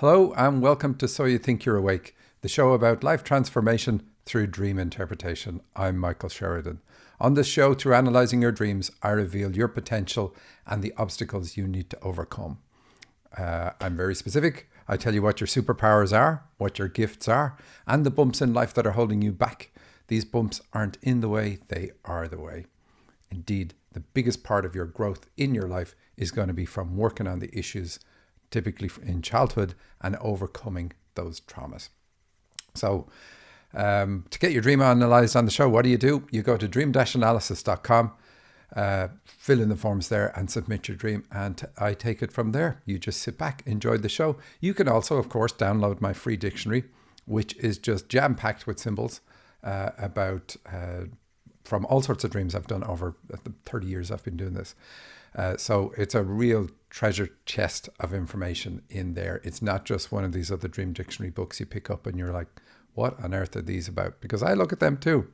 Hello and welcome to So You Think You're Awake, the show about life transformation through dream interpretation. I'm Michael Sheridan. On this show, through analysing your dreams, I reveal your potential and the obstacles you need to overcome. I'm very specific. I tell you what your superpowers are, what your gifts are, and the bumps in life that are holding you back. These bumps aren't in the way, they are the way. Indeed, the biggest part of your growth in your life is going to be from working on the issues typically in childhood and overcoming those traumas. So to get your dream analysed on the show, what do? You go to dream-analysis.com, fill in the forms there and submit your dream, and I take it from there. You just sit back, enjoy the show. You can also, of course, download my free dictionary, which is just jam-packed with symbols about from all sorts of dreams I've done over the 30 years I've been doing this. So it's a real treasure chest of information in there. It's not just one of these other dream dictionary books you pick up and you're like, what on earth are these about? Because I look at them too.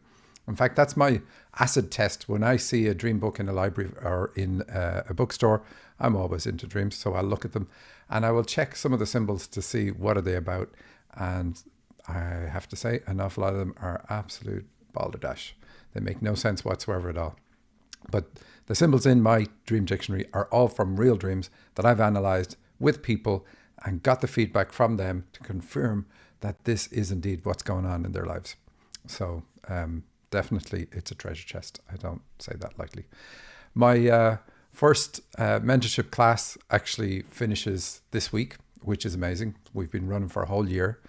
In fact, that's my acid test. When I see a dream book in a library or in a bookstore, I'm always into dreams. So I'll look at them and I will check some of the symbols to see what are they about. And I have to say, an awful lot of them are absolute balderdash. They make no sense whatsoever at all. But the symbols in my dream dictionary are all from real dreams that I've analysed with people and got the feedback from them to confirm that this is indeed what's going on in their lives. So definitely it's a treasure chest. I don't say that lightly. My first mentorship class actually finishes this week, which is amazing. We've been running for a whole year.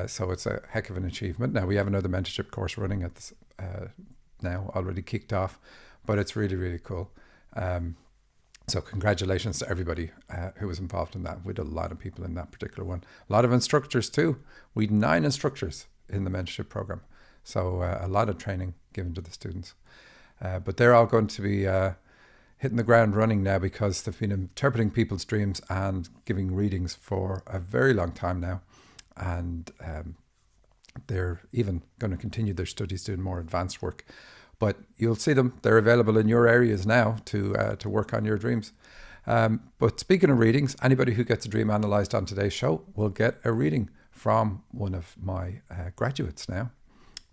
So it's a heck of an achievement. Now we have another mentorship course running at this, now already kicked off. But it's really, really cool. So congratulations to everybody who was involved in that. We had a lot of people in that particular one. A lot of instructors too. We had 9 instructors in the mentorship program. So a lot of training given to the students. But they're all going to be hitting the ground running now because they've been interpreting people's dreams and giving readings for a very long time now. And they're even going to continue their studies doing more advanced work. But you'll see them. They're available in your areas now to work on your dreams. But speaking of readings, anybody who gets a dream analysed on today's show will get a reading from one of my graduates now.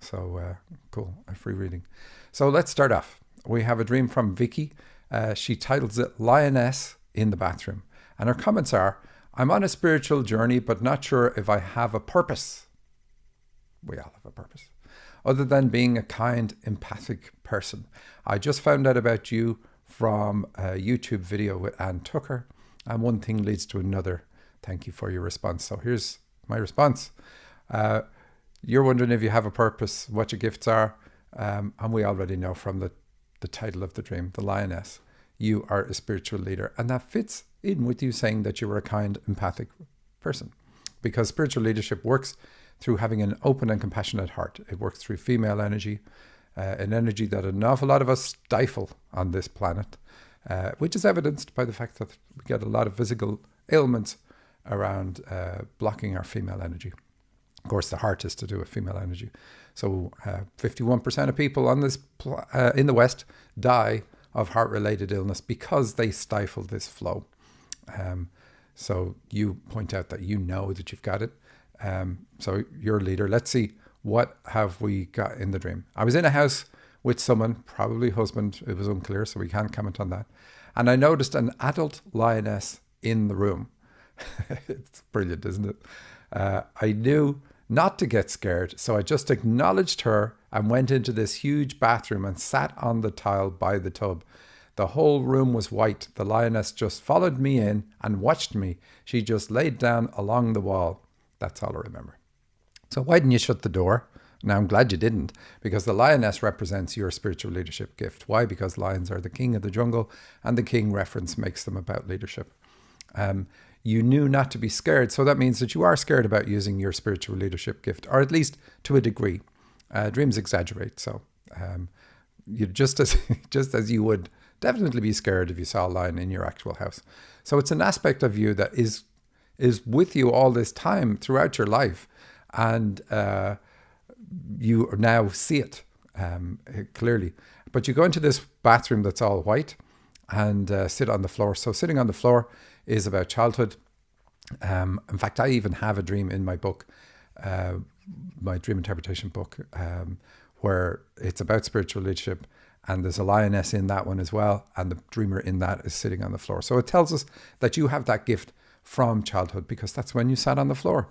So cool, a free reading. So let's start off. We have a dream from Vicki. She titles it Lioness in the Bathroom. And her comments are, I'm on a spiritual journey, but not sure if I have a purpose. We all have a purpose. Other than being a kind, empathic person. I just found out about you from a YouTube video with Ann Tucker, and one thing leads to another. Thank you for your response. So here's my response. You're wondering if you have a purpose, what your gifts are, and we already know from the title of the dream, the lioness, you are a spiritual leader, and that fits in with you saying that you are a kind, empathic person, because spiritual leadership works through having an open and compassionate heart. It works through female energy, an energy that an awful lot of us stifle on this planet, which is evidenced by the fact that we get a lot of physical ailments around blocking our female energy. Of course, the heart is to do with female energy. So 51% of people on this in the West die of heart-related illness because they stifle this flow. So you point out that you know that you've got it. So you're a leader. Let's see, what have we got in the dream? I was in a house with someone, probably husband, it was unclear, so we can't comment on that. And I noticed an adult lioness in the room. It's brilliant, isn't it? I knew not to get scared, so I just acknowledged her and went into this huge bathroom and sat on the tile by the tub. The whole room was white. The lioness just followed me in and watched me. She just laid down along the wall. That's all I remember. So why didn't you shut the door? Now, I'm glad you didn't, because the lioness represents your spiritual leadership gift. Why? Because lions are the king of the jungle, and the king reference makes them about leadership. You knew not to be scared, so that means that you are scared about using your spiritual leadership gift, or at least to a degree. Dreams exaggerate, so you just as you would definitely be scared if you saw a lion in your actual house. So it's an aspect of you that is with you all this time throughout your life, and you now see it clearly. But you go into this bathroom that's all white and sit on the floor. So sitting on the floor is about childhood. In fact, I even have a dream in my book, uh, my dream interpretation book, where it's about spiritual leadership, and there's a lioness in that one as well, and the dreamer in that is sitting on the floor. So it tells us that you have that gift from childhood, because that's when you sat on the floor.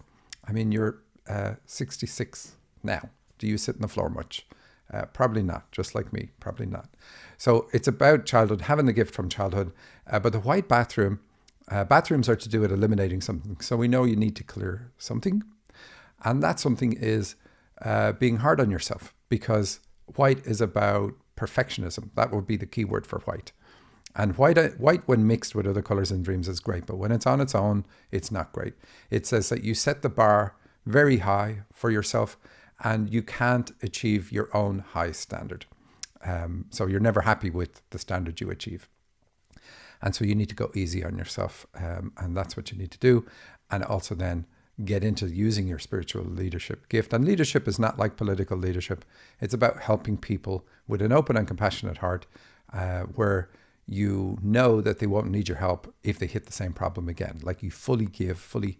I mean, you're 66 now. Do you sit on the floor much? Probably not, just like me, probably not. So it's about childhood, having the gift from childhood. But the white bathroom, bathrooms are to do with eliminating something. So we know you need to clear something. And that something is being hard on yourself, because white is about perfectionism. That would be the key word for white. And white, when mixed with other colors in dreams, is great. But when it's on its own, it's not great. It says that you set the bar very high for yourself, and you can't achieve your own high standard. So you're never happy with the standard you achieve. And so you need to go easy on yourself. And that's what you need to do. And also then get into using your spiritual leadership gift. And leadership is not like political leadership. It's about helping people with an open and compassionate heart, where you know that they won't need your help if they hit the same problem again. Like, you fully give, fully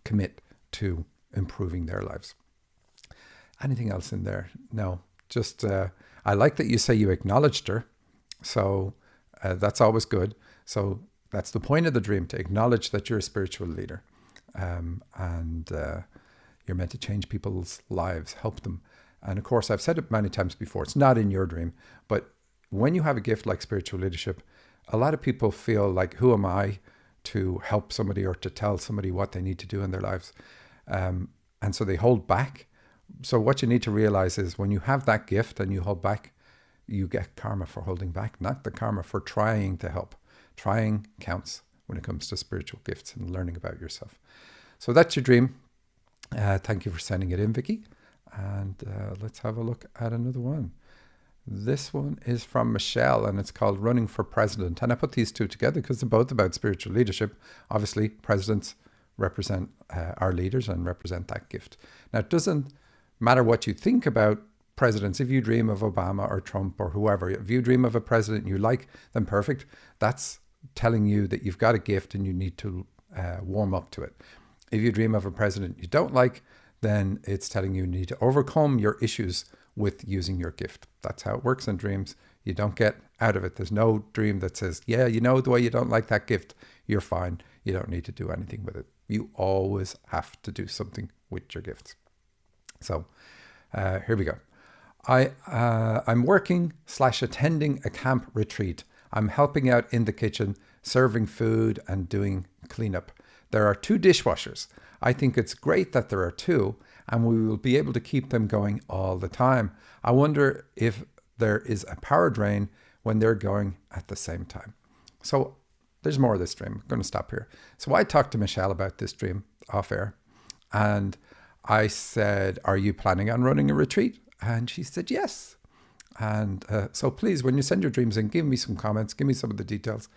commit to improving their lives. Anything else in there? No, just I like that you say you acknowledged her. So that's always good. So that's the point of the dream, to acknowledge that you're a spiritual leader. And you're meant to change people's lives, help them. And of course, I've said it many times before, it's not in your dream, but when you have a gift like spiritual leadership, a lot of people feel like, who am I to help somebody or to tell somebody what they need to do in their lives? And so they hold back. So what you need to realize is, when you have that gift and you hold back, you get karma for holding back, not the karma for trying to help. Trying counts when it comes to spiritual gifts and learning about yourself. So that's your dream. Thank you for sending it in, Vicki. And let's have a look at another one. This one is from Michele, and it's called Running for President. And I put these two together because they're both about spiritual leadership. Obviously, presidents represent our leaders and represent that gift. Now, it doesn't matter what you think about presidents. If you dream of Obama or Trump or whoever, if you dream of a president you like, then perfect. That's telling you that you've got a gift and you need to warm up to it. If you dream of a president you don't like, then it's telling you need to overcome your issues with using your gift. That's how it works in dreams. You don't get out of it. There's no dream that says, yeah, you know, the way you don't like that gift, you're fine. You don't need to do anything with it. You always have to do something with your gifts. So here we go. I'm working/attending a camp retreat. I'm helping out in the kitchen, serving food and doing cleanup. There are 2 dishwashers. I think it's great that there are 2, and we will be able to keep them going all the time. I wonder if there is a power drain when they're going at the same time. So there's more of this dream. I'm going to stop here. So I talked to Michele about this dream off air, and I said, are you planning on running a retreat? And she said, yes. And so please, when you send your dreams in, give me some comments, give me some of the details.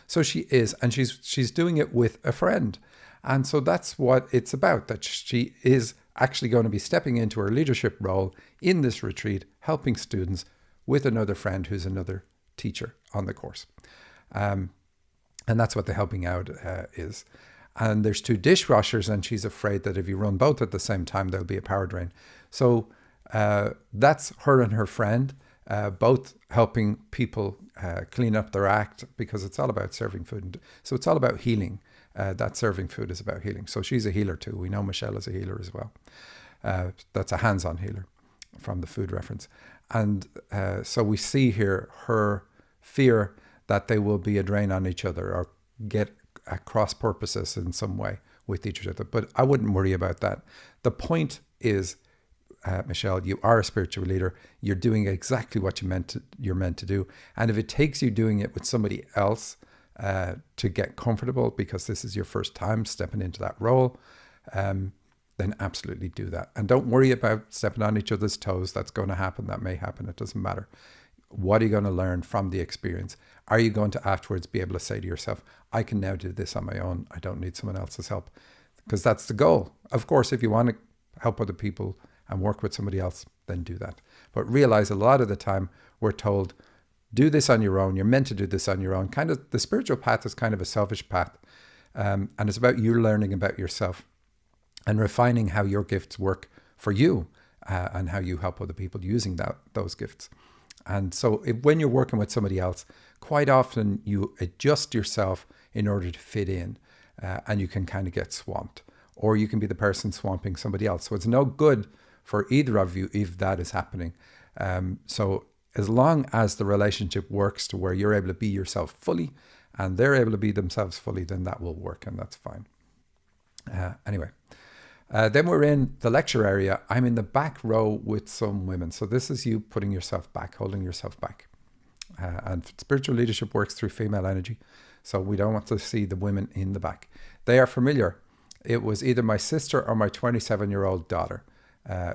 So she is, and she's doing it with a friend. And so that's what it's about, that she is actually going to be stepping into her leadership role in this retreat, helping students with another friend who's another teacher on the course. And that's what the helping out is. And there's 2 dishwashers, and she's afraid that if you run both at the same time, there'll be a power drain. So that's her and her friend, both helping people clean up their act, because it's all about serving food. So it's all about healing. That serving food is about healing. So she's a healer too. We know Michele is a healer as well. That's a hands-on healer from the food reference. And so we see here her fear that they will be a drain on each other or get cross purposes in some way with each other. But I wouldn't worry about that. The point is, Michele, you are a spiritual leader. You're doing exactly what you're meant to do. And if it takes you doing it with somebody else to get comfortable, because this is your first time stepping into that role, then absolutely do that. And don't worry about stepping on each other's toes. That's going to happen. That may happen. It doesn't matter. What are you going to learn from the experience? Are you going to afterwards be able to say to yourself, I can now do this on my own. I don't need someone else's help. Because that's the goal. Of course, if you want to help other people and work with somebody else, then do that. But realize a lot of the time we're told, do this on your own. You're meant to do this on your own. Kind of the spiritual path is kind of a selfish path. And it's about you learning about yourself and refining how your gifts work for you, and how you help other people using those gifts. And so when you're working with somebody else, quite often you adjust yourself in order to fit in, and you can kind of get swamped, or you can be the person swamping somebody else. So it's no good for either of you if that is happening. So as long as the relationship works to where you're able to be yourself fully and they're able to be themselves fully, then that will work, and that's fine. Anyway. Then we're in the lecture area. I'm in the back row with some women. So this is you putting yourself back, holding yourself back. And spiritual leadership works through female energy. So we don't want to see the women in the back. They are familiar. It was either my sister or my 27-year-old daughter.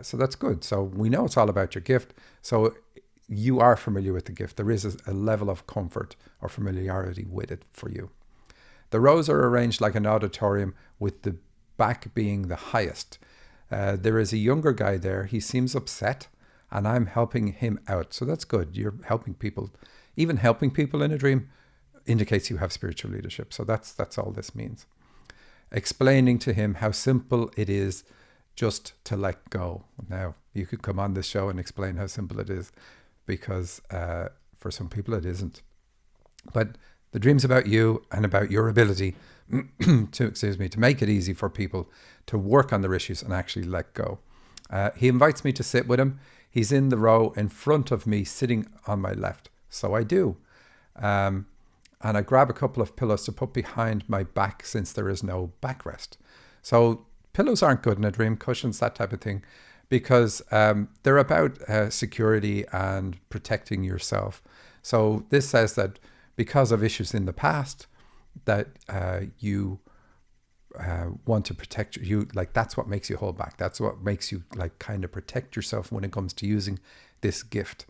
So that's good. So we know it's all about your gift. So you are familiar with the gift. There is a level of comfort or familiarity with it for you. The rows are arranged like an auditorium, with the back being the highest. There is a younger guy there. He seems upset, and I'm helping him out. So that's good. You're helping people. Even helping people in a dream indicates you have spiritual leadership. So that's all this means. Explaining to him how simple it is just to let go. Now, you could come on this show and explain how simple it is, because for some people it isn't. But the dream's about you and about your ability to make it easy for people to work on their issues and actually let go. He invites me to sit with him. He's in the row in front of me, sitting on my left. So I do. And I grab a couple of pillows to put behind my back, since there is no backrest. So pillows aren't good in a dream, cushions, that type of thing, because they're about security and protecting yourself. So this says that because of issues in the past, that you want to protect you, like that's what makes you hold back. That's what makes you like kind of protect yourself when it comes to using this gift.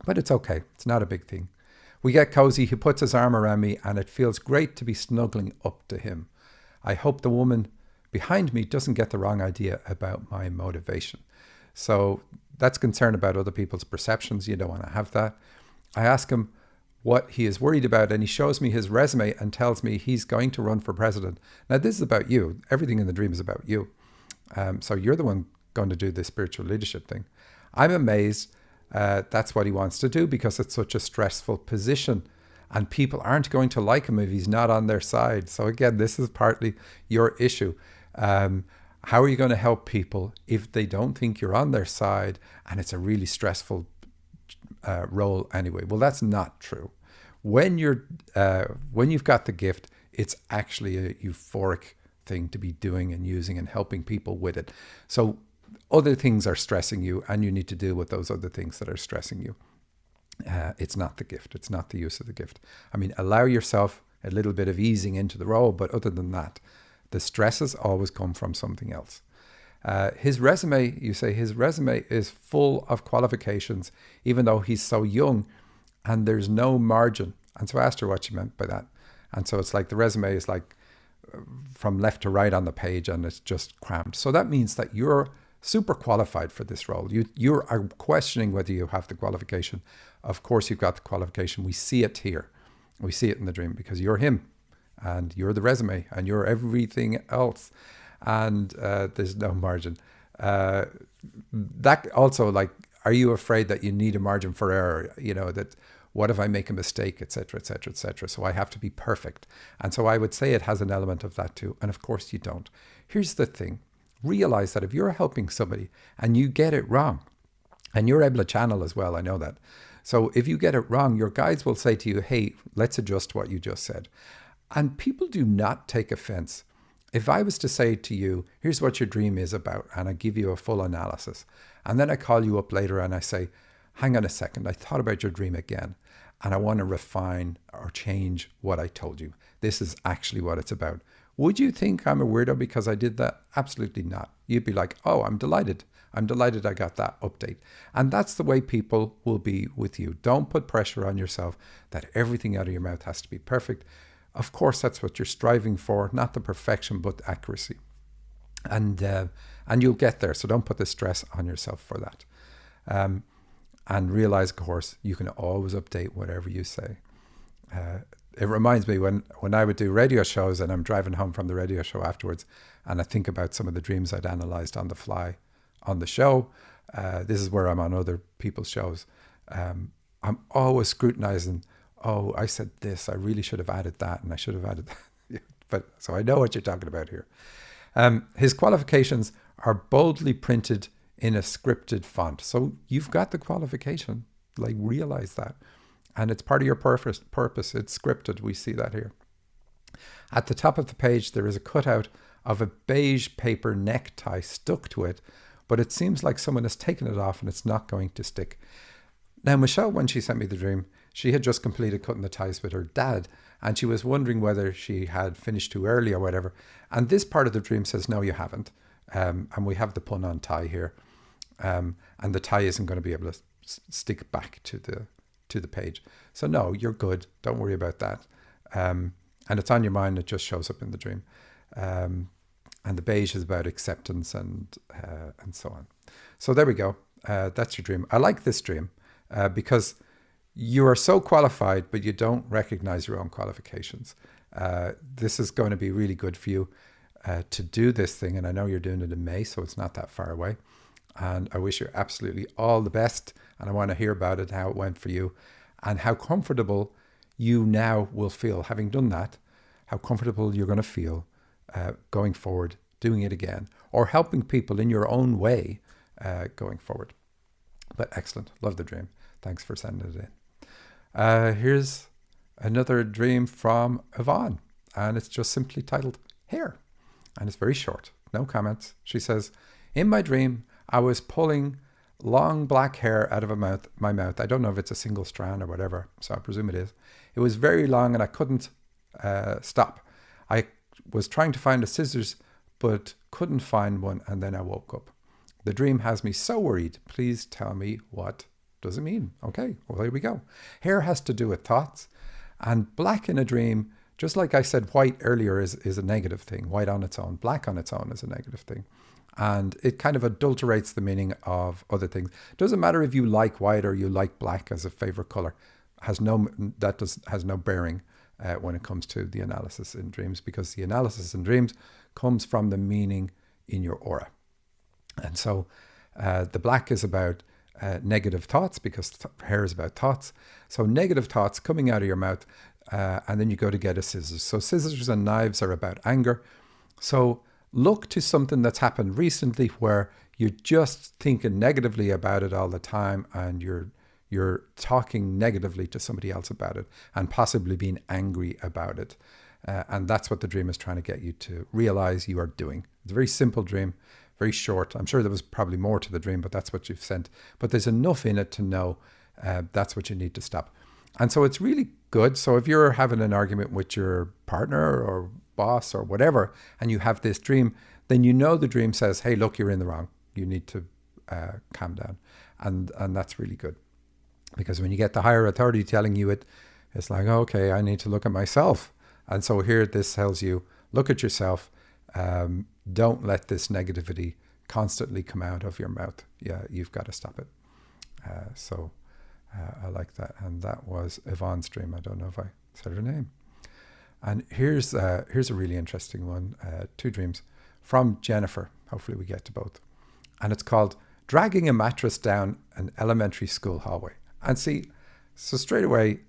But it's okay. It's not a big thing. We get cozy. He puts his arm around me, and it feels great to be snuggling up to him. I hope the woman behind me doesn't get the wrong idea about my motivation. So that's concern about other people's perceptions. You don't want to have that. I ask him what he is worried about, and he shows me his resume and tells me he's going to run for president. Now, this is about you. Everything in the dream is about you. So you're the one going to do this spiritual leadership thing. I'm amazed that's what he wants to do, because it's such a stressful position, and people aren't going to like him if he's not on their side. So again, this is partly your issue. How are you going to help people if they don't think you're on their side, and it's a really stressful role anyway? Well, that's not true. When you've got the gift, it's actually a euphoric thing to be doing and using and helping people with it. So other things are stressing you, and you need to deal with those other things that are stressing you. It's not the gift. It's not the use of the gift. I mean, allow yourself a little bit of easing into the role, but other than that, the stresses always come from something else. His resume is full of qualifications, even though he's so young, and there's no margin. And so I asked her what she meant by that. And so it's like the resume is like from left to right on the page, and it's just crammed. So that means that you're super qualified for this role. You are questioning whether you have the qualification. Of course, you've got the qualification. We see it here. We see it in the dream, because you're him, and you're the resume, and you're everything else. And there's no margin. That also, like, are you afraid that you need a margin for error? You know, that what if I make a mistake, etc., etc., etc. So I have to be perfect. And so I would say it has an element of that too. And of course you don't. Here's the thing. Realize that if you're helping somebody and you get it wrong, and you're able to channel as well, I know that. So if you get it wrong, your guides will say to you, hey, let's adjust what you just said. And people do not take offense. If I was to say to you, here's what your dream is about, and I give you a full analysis, and then I call you up later and I say, hang on a second, I thought about your dream again, and I want to refine or change what I told you. This is actually what it's about. Would you think I'm a weirdo because I did that? Absolutely not. You'd be like, oh, I'm delighted. I'm delighted I got that update. And that's the way people will be with you. Don't put pressure on yourself that everything out of your mouth has to be perfect. Of course, that's what you're striving for, not the perfection, but accuracy. And you'll get there. So don't put the stress on yourself for that. And realize, of course, you can always update whatever you say. it reminds me when I would do radio shows and I'm driving home from the radio show afterwards, and I think about some of the dreams I'd analysed on the fly on the show. This is where I'm on other people's shows. I'm always scrutinising, oh, I said this, I really should have added that, and I should have added that. But so I know what you're talking about here. His qualifications are boldly printed in a scripted font. So you've got the qualification, like realize that. And it's part of your purpose. It's scripted. We see that here. At the top of the page, there is a cutout of a beige paper necktie stuck to it, but it seems like someone has taken it off and it's not going to stick. Now, Michele, when she sent me the dream, she had just completed cutting the ties with her dad, and she was wondering whether she had finished too early or whatever. And this part of the dream says, no, you haven't. And we have the pun on tie here. And the tie isn't going to be able to stick back to the page. So no, you're good. Don't worry about that. And it's on your mind. It just shows up in the dream. And the beige is about acceptance and so on. So there we go. That's your dream. I like this dream because you are so qualified, but you don't recognize your own qualifications. This is going to be really good for you to do this thing. And I know you're doing it in May, so it's not that far away. And I wish you absolutely all the best. And I want to hear about it, how it went for you, and how comfortable you now will feel having done that, how comfortable you're going to feel going forward, doing it again, or helping people in your own way going forward. But excellent. Love the dream. Thanks for sending it in. Here's another dream from Yvonne, and it's just simply titled Hair. And it's very short. No comments. She says, in my dream, I was pulling long black hair out of my mouth. I don't know if it's a single strand or whatever, so I presume it is. It was very long and I couldn't stop. I was trying to find the scissors, but couldn't find one, and then I woke up. The dream has me so worried. Please tell me, what does it mean? Okay, well, here we go. Hair has to do with thoughts, and black in a dream, just like I said, white earlier is a negative thing. White on its own, black on its own is a negative thing. And it kind of adulterates the meaning of other things. Doesn't matter if you like white or you like black as a favorite color. Has no bearing when it comes to the analysis in dreams, because the analysis in dreams comes from the meaning in your aura. And so the black is about negative thoughts, because hair is about thoughts. So negative thoughts coming out of your mouth, and then you go to get a scissors. So scissors and knives are about anger. So look to something that's happened recently where you're just thinking negatively about it all the time, and you're talking negatively to somebody else about it, and possibly being angry about it. And that's what the dream is trying to get you to realize you are doing. It's a very simple dream, very short. I'm sure there was probably more to the dream, but that's what you've sent. But there's enough in it to know that's what you need to stop. And so it's really good. So if you're having an argument with your partner or boss or whatever, and you have this dream, then you know the dream says, hey, look, you're in the wrong. You need to calm down. And that's really good. Because when you get the higher authority telling you it, it's like, okay, I need to look at myself. And so here this tells you, look at yourself. Don't let this negativity constantly come out of your mouth. Yeah, you've got to stop it. So I like that. And that was Yvonne's dream. I don't know if I said her name. And here's a really interesting one. 2 dreams from Jennifer. Hopefully we get to both. And it's called Dragging a Mattress Down an Elementary School Hallway. And see, so straight away,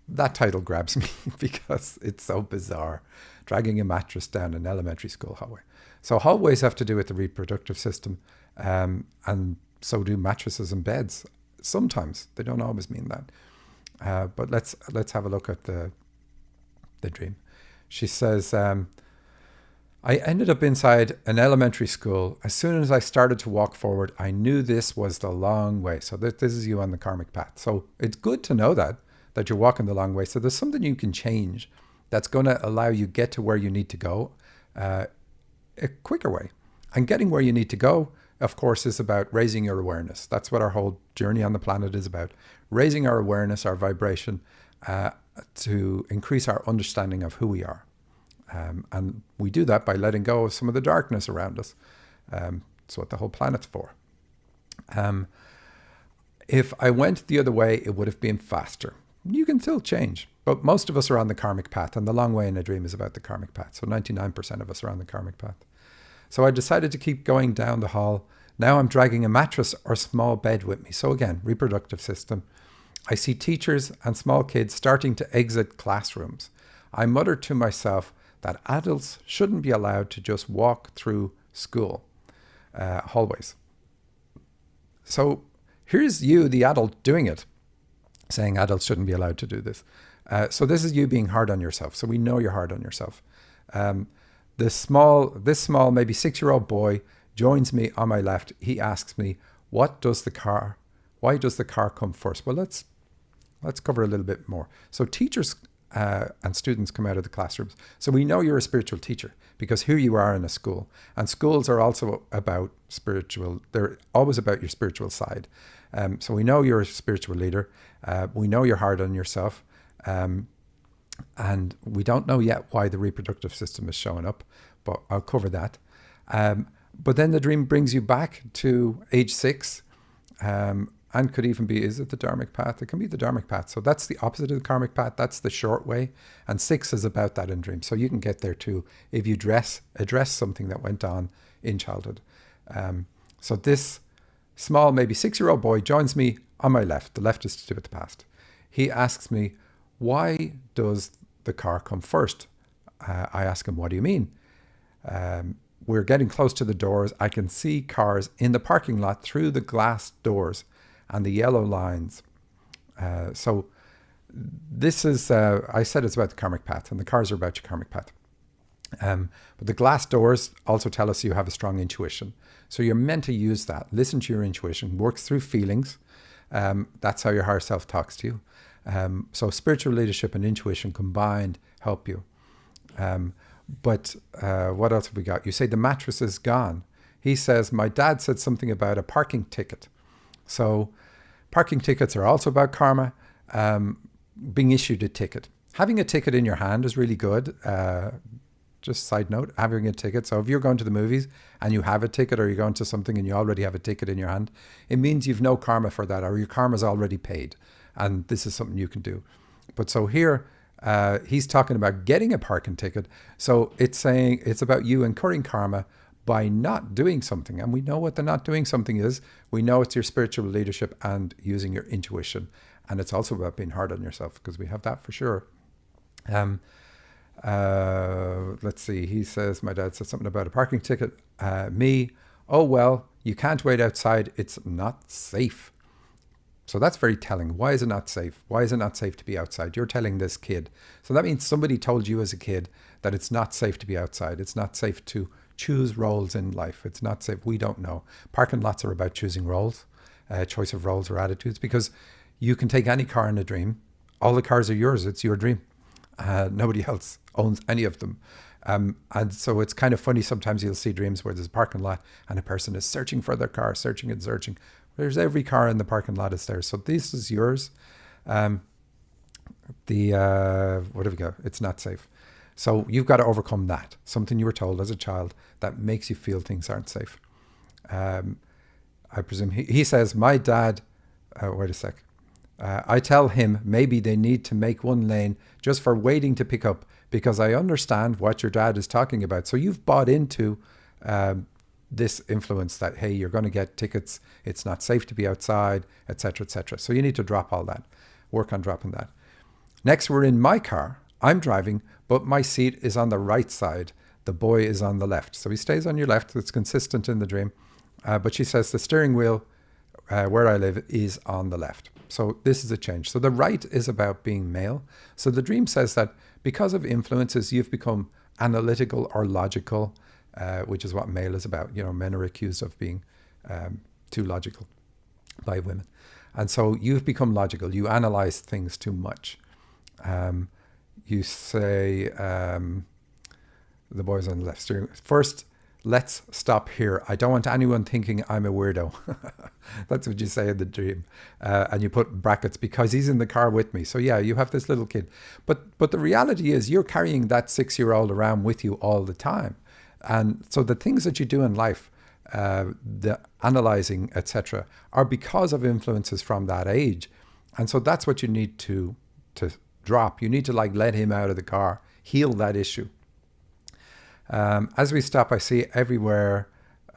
that title grabs me because it's so bizarre. Dragging a mattress down an elementary school hallway. So hallways have to do with the reproductive system, and so do mattresses and beds. Sometimes. They don't always mean that. But let's have a look at the dream. She says, I ended up inside an elementary school. As soon as I started to walk forward, I knew this was the long way. So this is you on the karmic path. So it's good to know that you're walking the long way. So there's something you can change that's going to allow you get to where you need to go a quicker way. And getting where you need to go, of course, is about raising your awareness. That's what our whole journey on the planet is about. Raising our awareness, our vibration, to increase our understanding of who we are. And we do that by letting go of some of the darkness around us. It's what the whole planet's for. If I went the other way, it would have been faster. You can still change, but most of us are on the karmic path, and the long way in a dream is about the karmic path. So 99% of us are on the karmic path. So I decided to keep going down the hall. Now I'm dragging a mattress or small bed with me. So again, reproductive system. I see teachers and small kids starting to exit classrooms. I mutter to myself that adults shouldn't be allowed to just walk through school hallways. So here's you, the adult, doing it, saying adults shouldn't be allowed to do this. So this is you being hard on yourself. So we know you're hard on yourself. This small, maybe 6-year-old boy joins me on my left. He asks me, why does the car come first? Well, let's cover a little bit more. So teachers and students come out of the classrooms. So we know you're a spiritual teacher because here you are in a school. And schools are also about spiritual. They're always about your spiritual side. So we know you're a spiritual leader. We know you're hard on yourself. And we don't know yet why the reproductive system is showing up, but I'll cover that. But then the dream brings you back to age 6, and could even be, is it the dharmic path? It can be the dharmic path. So that's the opposite of the karmic path. That's the short way. And 6 is about that in dreams. So you can get there too if you address something that went on in childhood. So this small, maybe 6-year-old boy joins me on my left. The left is to do with the past. He asks me, why does the car come first? I ask him, what do you mean? We're getting close to the doors. I can see cars in the parking lot through the glass doors and the yellow lines. So this is, I said it's about the karmic path, and the cars are about your karmic path. But the glass doors also tell us you have a strong intuition. So you're meant to use that. Listen to your intuition, work through feelings. That's how your higher self talks to you. So spiritual leadership and intuition combined help you. But what else have we got? You say the mattress is gone. He says, my dad said something about a parking ticket. So parking tickets are also about karma, being issued a ticket. Having a ticket in your hand is really good. Just side note, having a ticket. So if you're going to the movies and you have a ticket, or you're going to something and you already have a ticket in your hand, it means you've no karma for that, or your karma's already paid. And this is something you can do. But so here, he's talking about getting a parking ticket. So it's saying it's about you incurring karma by not doing something. And we know what the not doing something is. We know it's your spiritual leadership and using your intuition. And it's also about being hard on yourself, because we have that for sure. Let's see. He says, my dad said something about a parking ticket. Me, oh, well, you can't wait outside. It's not safe. So that's very telling. Why is it not safe? Why is it not safe to be outside? You're telling this kid. So that means somebody told you as a kid that it's not safe to be outside. It's not safe to choose roles in life. It's not safe. We don't know. Parking lots are about choosing roles, choice of roles or attitudes, because you can take any car in a dream. All the cars are yours. It's your dream. Nobody else owns any of them. And so it's kind of funny. Sometimes you'll see dreams where there's a parking lot and a person is searching for their car, searching and searching. There's every car in the parking lot is there. So this is yours. What have we got? It's not safe. So you've got to overcome that. Something you were told as a child that makes you feel things aren't safe. I presume he says, my dad, wait a sec. I tell him maybe they need to make one lane just for waiting to pick up, because I understand what your dad is talking about. So you've bought into this influence that, hey, you're going to get tickets, it's not safe to be outside, etc., etc. So you need to drop all that, work on dropping that. Next, we're in my car. I'm driving, but my seat is on the right side. The boy is on the left. So he stays on your left. It's consistent in the dream. But she says the steering wheel where I live is on the left. So this is a change. So the right is about being male. So the dream says that because of influences, you've become analytical or logical, which is what male is about. You know, men are accused of being too logical by women. And so you've become logical. You analyze things too much. You say, the boy's on the left steering. First, let's stop here. I don't want anyone thinking I'm a weirdo. That's what you say in the dream. And you put brackets, because he's in the car with me. So yeah, you have this little kid. But the reality is you're carrying that 6-year-old around with you all the time. And so the things that you do in life, the analyzing, etc., are because of influences from that age. And so that's what you need to to drop. You need to like let him out of the car, heal that issue. As we stop, I see everywhere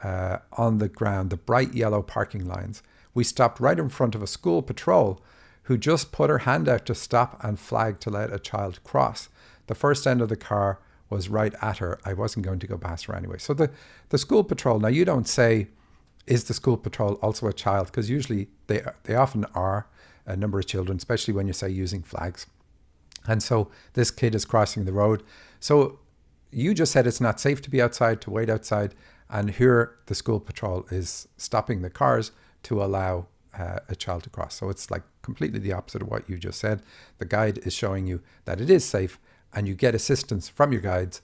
on the ground the bright yellow parking lines. We stopped right in front of a school patrol who just put her hand out to stop and flag to let a child cross. The first end of the car was right at her. I wasn't going to go past her anyway. So the school patrol, now you don't say, is the school patrol also a child? Because usually they often are a number of children, especially when you say using flags. And so this kid is crossing the road. So you just said it's not safe to be outside, to wait outside. And here the school patrol is stopping the cars to allow a child to cross. So it's like completely the opposite of what you just said. The guide is showing you that it is safe, and you get assistance from your guides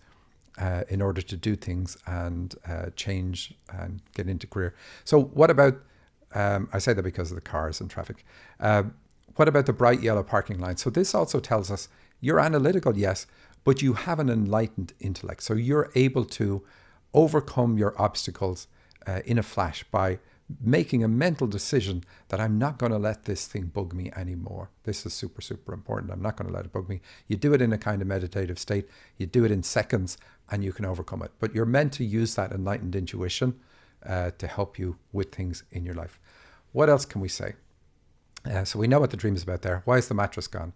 in order to do things and change and get into career. So what about, I say that because of the cars and traffic. What about the bright yellow parking line? So this also tells us you're analytical, yes, but you have an enlightened intellect. So you're able to overcome your obstacles in a flash by making a mental decision that I'm not going to let this thing bug me anymore. This is super, super important. I'm not going to let it bug me. You do it in a kind of meditative state. You do it in seconds and you can overcome it. But you're meant to use that enlightened intuition to help you with things in your life. What else can we say? So we know what the dream is about there. Why is the mattress gone?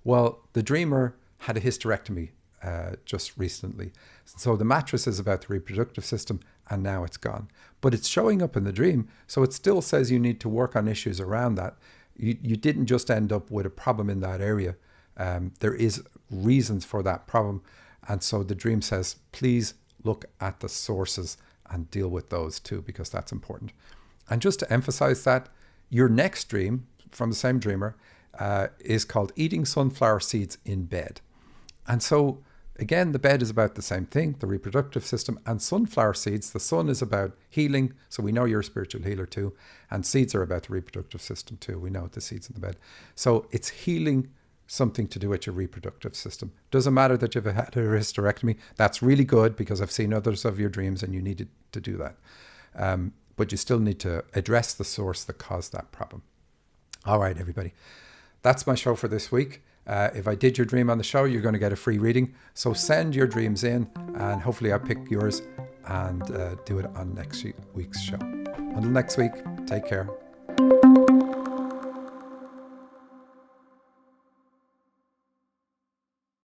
Well, the dreamer had a hysterectomy just recently. So the mattress is about the reproductive system, and now it's gone. But it's showing up in the dream, so it still says you need to work on issues around that. You didn't just end up with a problem in that area. There is reasons for that problem. And so the dream says, please look at the sources and deal with those too, because that's important. And just to emphasize that, your next dream from the same dreamer is called Eating Sunflower Seeds in Bed. And so again, the bed is about the same thing, the reproductive system, and sunflower seeds. The sun is about healing, so we know you're a spiritual healer too. And seeds are about the reproductive system too. We know the seeds in the bed. So it's healing something to do with your reproductive system. Doesn't matter that you've had a hysterectomy. That's really good because I've seen others of your dreams and you needed to do that. But you still need to address the source that caused that problem. All right, everybody. That's my show for this week. If I did your dream on the show, you're going to get a free reading. So send your dreams in and hopefully I'll pick yours and do it on next week's show. Until next week, take care.